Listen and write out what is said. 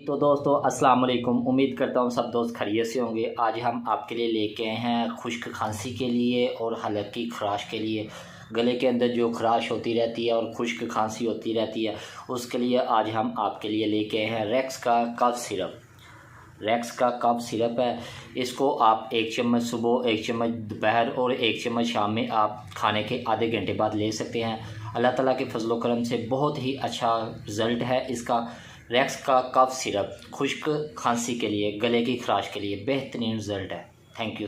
तो दोस्तों अस्सलाम वालेकुम। उम्मीद करता हूँ सब दोस्त खैरियत से होंगे। आज हम आपके लिए लेके आए हैं खुश्क खांसी के लिए और हल्की खराश के लिए। गले के अंदर जो खराश होती रहती है और खुश्क खांसी होती रहती है, उसके लिए आज हम आपके लिए लेके आए हैं रेक्स का कफ सिरप। रेक्स का कफ सिरप है। इसको आप 1 चम्मच सुबह, 1 चम्मच दोपहर और 1 चम्मच शाम में आप खाने के आधे घंटे बाद ले सकते हैं। अल्लाह ताला के फजल करम से बहुत ही अच्छा रिज़ल्ट है इसका। रेक्स का कफ सिरप खुश्क खांसी के लिए, गले की खराश के लिए बेहतरीन रिज़ल्ट है। Thank you.